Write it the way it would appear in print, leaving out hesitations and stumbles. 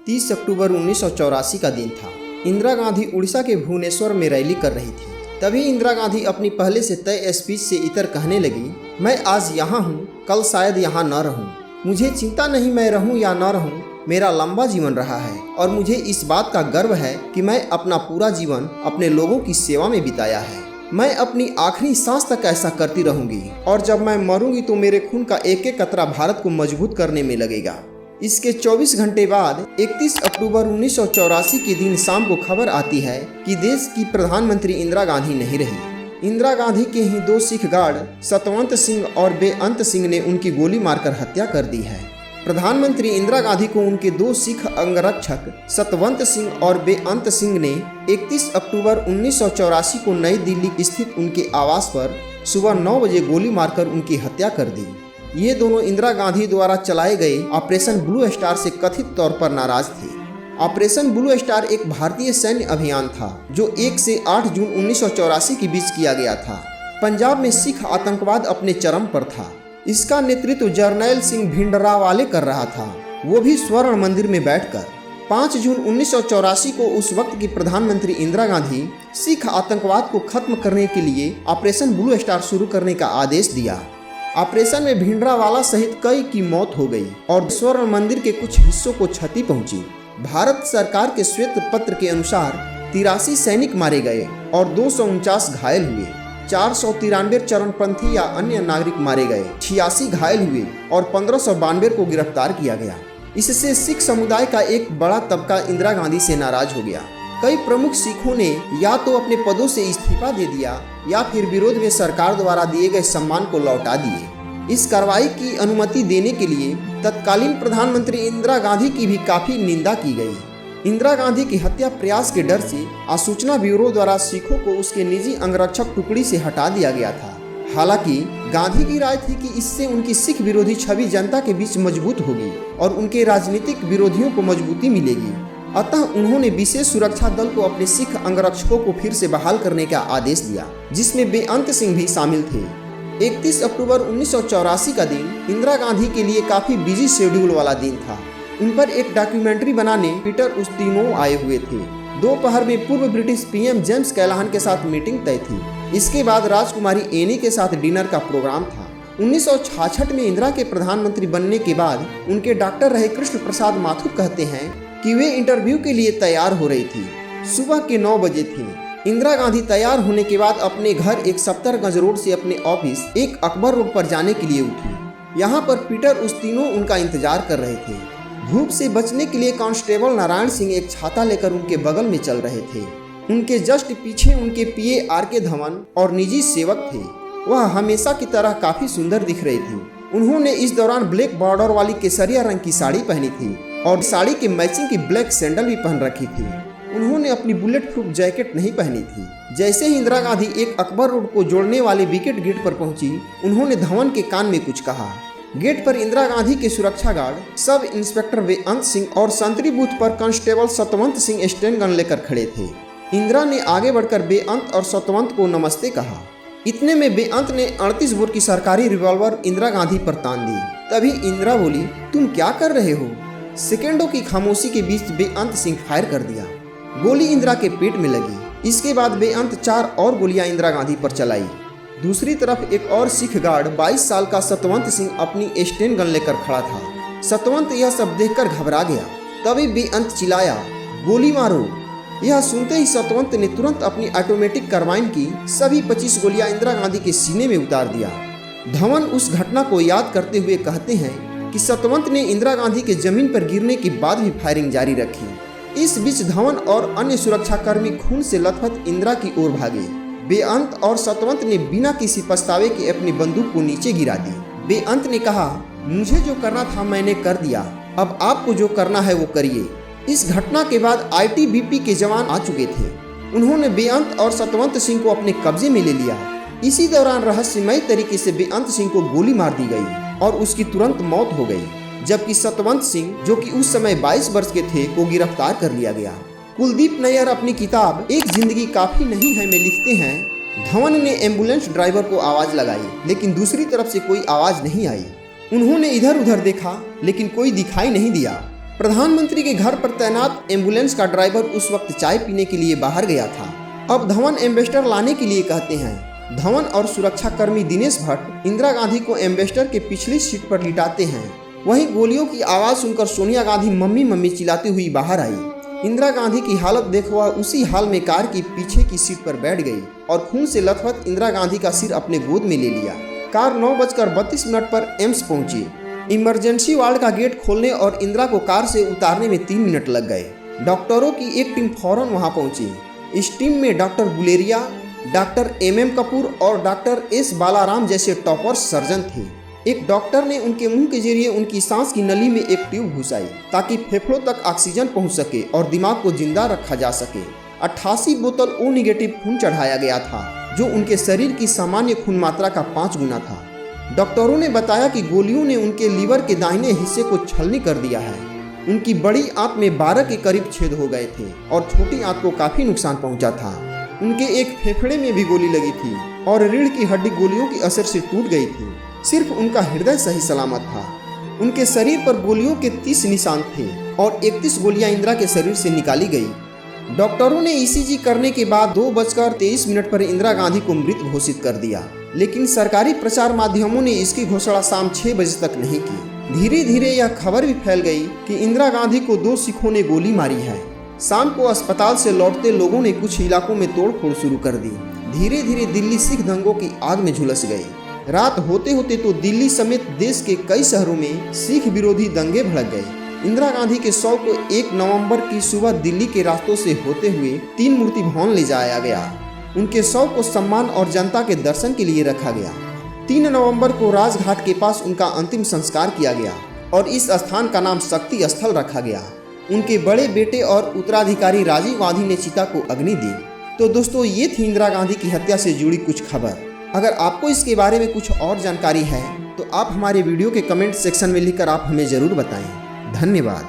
30 अक्टूबर 1984 का दिन था। इंदिरा गांधी उड़ीसा के भुवनेश्वर में रैली कर रही थी। तभी इंदिरा गांधी अपनी पहले से तय स्पीच से इतर कहने लगी, मैं आज यहाँ हूँ, कल शायद यहाँ न रहूँ। मुझे चिंता नहीं मैं रहूँ या न रहूँ, मेरा लंबा जीवन रहा है और मुझे इस बात का गर्व है कि मैं अपना पूरा जीवन अपने लोगों की सेवा में बिताया है। मैं अपनी आखिरी सांस तक ऐसा करती रहूंगी और जब मैं मरूंगी तो मेरे खून का एक एक कतरा भारत को मजबूत करने में लगेगा। इसके 24 घंटे बाद 31 अक्टूबर 1984 के दिन शाम को खबर आती है कि देश की प्रधानमंत्री इंदिरा गांधी नहीं रही। इंदिरा गांधी के ही 2 सिख गार्ड सतवंत सिंह और बेअंत सिंह ने उनकी गोली मारकर हत्या कर दी है। प्रधानमंत्री इंदिरा गांधी को उनके 2 सिख अंगरक्षक सतवंत सिंह और बेअंत सिंह ने 31 अक्टूबर 1984 को नई दिल्ली स्थित उनके आवास पर सुबह 9 बजे गोली मारकर उनकी हत्या कर दी। ये दोनों इंदिरा गांधी द्वारा चलाए गए ऑपरेशन ब्लू स्टार से कथित तौर पर नाराज थे। ऑपरेशन ब्लू स्टार एक भारतीय सैन्य अभियान था जो 1 से 8 जून 1984 के बीच किया गया था। पंजाब में सिख आतंकवाद अपने चरम पर था। इसका नेतृत्व जर्नैल सिंह भिंडरावाले कर रहा था, वो भी स्वर्ण मंदिर में बैठकर। 5 जून 1984 को उस वक्त की प्रधानमंत्री इंदिरा गांधी सिख आतंकवाद को खत्म करने के लिए ऑपरेशन ब्लू स्टार शुरू करने का आदेश दिया। ऑपरेशन में भिंडरावाला सहित कई की मौत हो गई और स्वर्ण मंदिर के कुछ हिस्सों को क्षति पहुंची। भारत सरकार के श्वेत पत्र के अनुसार 83 सैनिक मारे गए और 249 घायल हुए। 493 चरणपंथी या अन्य नागरिक मारे गए, 86 घायल हुए और 1592 को गिरफ्तार किया गया। इससे सिख समुदाय का एक बड़ा तबका इंदिरा गांधी से नाराज हो गया। कई प्रमुख सिखों ने या तो अपने पदों से इस्तीफा दे दिया या फिर विरोध में सरकार द्वारा दिए गए सम्मान को लौटा दिए। इस कार्रवाई की अनुमति देने के लिए तत्कालीन प्रधानमंत्री इंदिरा गांधी की भी काफी निंदा की गई। इंदिरा गांधी की हत्या प्रयास के डर से आसूचना ब्यूरो द्वारा सिखों को उसके निजी अंगरक्षक टुकड़ी से हटा दिया गया था। हालांकि गांधी की राय थी कि इससे उनकी सिख विरोधी छवि जनता के बीच मजबूत होगी और उनके राजनीतिक विरोधियों को मजबूती मिलेगी। अतः उन्होंने विशेष सुरक्षा दल को अपने सिख अंगरक्षकों को फिर से बहाल करने का आदेश दिया, जिसमें बेअंत सिंह भी शामिल थे। 31 अक्टूबर 1984 का दिन इंदिरा गांधी के लिए काफी बिजी शेड्यूल वाला दिन था। उन पर एक डॉक्यूमेंट्री बनाने पीटर उस्तिनोव आए हुए थे। दोपहर में पूर्व ब्रिटिश पीएम जेम्स कैलाहन के साथ मीटिंग तय थी। इसके बाद राजकुमारी एनी के साथ डिनर का प्रोग्राम था। 1966 में इंदिरा के प्रधानमंत्री बनने के बाद उनके डॉक्टर रहे कृष्ण प्रसाद माथुर कहते हैं कि वे इंटरव्यू के लिए तैयार हो रही थी। सुबह के 9 बजे थी। इंदिरा गांधी तैयार होने के बाद अपने घर 71 रोड से अपने ऑफिस एक अकबर रोड पर जाने के लिए उठी। यहाँ पर पीटर उस्तिनोव उनका इंतजार कर रहे थे। धूप से बचने के लिए कांस्टेबल नारायण सिंह एक छाता लेकर उनके बगल में चल रहे थे। उनके जस्ट पीछे उनके पीए आर.के. धवन और निजी सेवक थे। वह हमेशा की तरह काफी सुंदर दिख रही थी। उन्होंने इस दौरान ब्लैक बॉर्डर वाली केसरिया रंग की साड़ी पहनी थी और साड़ी के मैचिंग की ब्लैक सैंडल भी पहन रखी थी। उन्होंने अपनी बुलेट प्रूफ जैकेट नहीं पहनी थी। जैसे ही इंदिरा गांधी एक अकबर रोड को जोड़ने वाले विकेट गेट पर पहुंची, उन्होंने धवन के कान में कुछ कहा। गेट पर इंदिरा गांधी के सुरक्षा गार्ड सब इंस्पेक्टर बेअंत सिंह और संतरी बूथ पर constable Satwant Singh Sten gun लेकर खड़े थे। इंदिरा ने आगे बढ़कर बेअंत और सतवंत को नमस्ते कहा। इतने में बेअंत ने 38 बोर की सरकारी रिवॉल्वर इंदिरा गांधी पर तान दी। तभी इंदिरा बोली, तुम क्या कर रहे हो? सेकेंडों की खामोशी के बीच बेअंत सिंह फायर कर दिया। गोली इंदिरा के पेट में लगी। इसके बाद बेअंत 4 और गोलियां इंदिरा गांधी पर चलाई। दूसरी तरफ एक और सिख गार्ड 22 साल का सतवंत सिंह अपनी स्टेन गन लेकर खड़ा था। सतवंत यह सब देखकर घबरा गया। तभी बेअंत चिल्लाया, गोली मारो। यह सुनते ही सतवंत ने तुरंत अपनी ऑटोमेटिक कार्बाइन की सभी 25 गोलियां इंदिरा गांधी के सीने में उतार दिया। धवन उस घटना को याद करते हुए कहते हैं कि सतवंत ने इंदिरा गांधी के जमीन पर गिरने के बाद भी फायरिंग जारी रखी। इस बीच धवन और अन्य सुरक्षाकर्मी खून से लथपथ इंदिरा की ओर भागे। बेअंत और सतवंत ने बिना किसी पछतावे के अपनी बंदूक को नीचे गिरा दी। बेअंत ने कहा, मुझे जो करना था मैंने कर दिया, अब आपको जो करना है वो करिए। इस घटना के बाद आईटीबीपी के जवान आ चुके थे। उन्होंने बेअंत और सतवंत सिंह को अपने कब्जे में ले लिया। इसी दौरान रहस्यमय तरीके से बेअंत सिंह को गोली मार दी गई और उसकी तुरंत मौत हो गई, जबकि सतवंत सिंह, जो कि उस समय 22 वर्ष के थे, को गिरफ्तार कर लिया गया। कुलदीप नैयर अपनी किताब एक जिंदगी काफी नहीं है में लिखते हैं, धवन ने एम्बुलेंस ड्राइवर को आवाज लगाई, लेकिन दूसरी तरफ से कोई आवाज नहीं आई। उन्होंने इधर उधर देखा, लेकिन कोई दिखाई नहीं दिया। प्रधानमंत्री के घर पर तैनात एम्बुलेंस का ड्राइवर उस वक्त चाय पीने के लिए बाहर गया था। अब धवन एम्बेसडर लाने के लिए कहते हैं। धवन और सुरक्षा कर्मी दिनेश भट्ट इंदिरा गांधी को एम्बेसडर के पिछली सीट पर लिटाते हैं। वहीं गोलियों की आवाज सुनकर सोनिया गांधी मम्मी मम्मी चिल्लाती हुई बाहर आई। इंदिरा गांधी की हालत देख वह उसी हाल में कार की पीछे की सीट पर बैठ गई और खून से लथपथ इंदिरा गांधी का सिर अपने गोद में ले लिया। कार 9:32 पर एम्स पहुंची। इमरजेंसी वार्ड का गेट खोलने और इंदिरा को कार से उतारने में 3 मिनट लग गए। डॉक्टरों की एक टीम फौरन वहां पहुंची। इस टीम में doctor Guleria, doctor MM Kapoor और डॉक्टर S बालाराम जैसे टॉपर सर्जन थे। एक डॉक्टर ने उनके मुंह के जरिए उनकी सांस की नली में एक ट्यूब घुसाई ताकि फेफड़ों तक ऑक्सीजन पहुंच सके और दिमाग को जिंदा रखा जा सके। 88 बोतल O- खून चढ़ाया गया था, जो उनके शरीर की सामान्य खून मात्रा का 5 गुना था। डॉक्टरों ने बताया कि गोलियों ने उनके लीवर के दाहिने हिस्से को छलनी कर दिया है। उनकी बड़ी आंत में 12 के करीब छेद हो गए थे और छोटी आंत को काफी नुकसान पहुंचा था। उनके एक फेफड़े में भी गोली लगी थी और रीढ़ की हड्डी गोलियों के असर से टूट गई थी। सिर्फ उनका हृदय सही सलामत था। उनके शरीर पर गोलियों के 30 निशान थे और 31 गोलियां इंदिरा के शरीर से निकाली गई। डॉक्टरों ने ECG करने के बाद 2:23 पर इंदिरा गांधी को मृत घोषित कर दिया, लेकिन सरकारी प्रचार माध्यमों ने इसकी घोषणा शाम 6 बजे तक नहीं की। धीरे धीरे यह खबर भी फैल गई कि इंदिरा गांधी को 2 सिखों ने गोली मारी है। शाम को अस्पताल से लौटते लोगों ने कुछ इलाकों में तोड़फोड़ शुरू कर दी। धीरे धीरे दिल्ली सिख दंगों की आग में झुलस गई। रात होते होते तो दिल्ली समेत देश के कई शहरों में सिख विरोधी दंगे भड़क गए। इंदिरा गांधी के शव को 1 नवंबर की सुबह दिल्ली के रास्तों से होते हुए 3 मूर्ति भवन ले जाया गया। उनके शव को सम्मान और जनता के दर्शन के लिए रखा गया। 3 नवंबर को राजघाट के पास उनका अंतिम संस्कार किया गया और इस स्थान का नाम शक्ति स्थल रखा गया। उनके बड़े बेटे और उत्तराधिकारी राजीव गांधी ने चिता को अग्नि दी। तो दोस्तों, ये थी इंदिरा गांधी की हत्या से जुड़ी कुछ खबर। अगर आपको इसके बारे में कुछ और जानकारी है तो आप हमारे वीडियो के कमेंट सेक्शन में लिखकर आप हमें ज़रूर बताएं। धन्यवाद।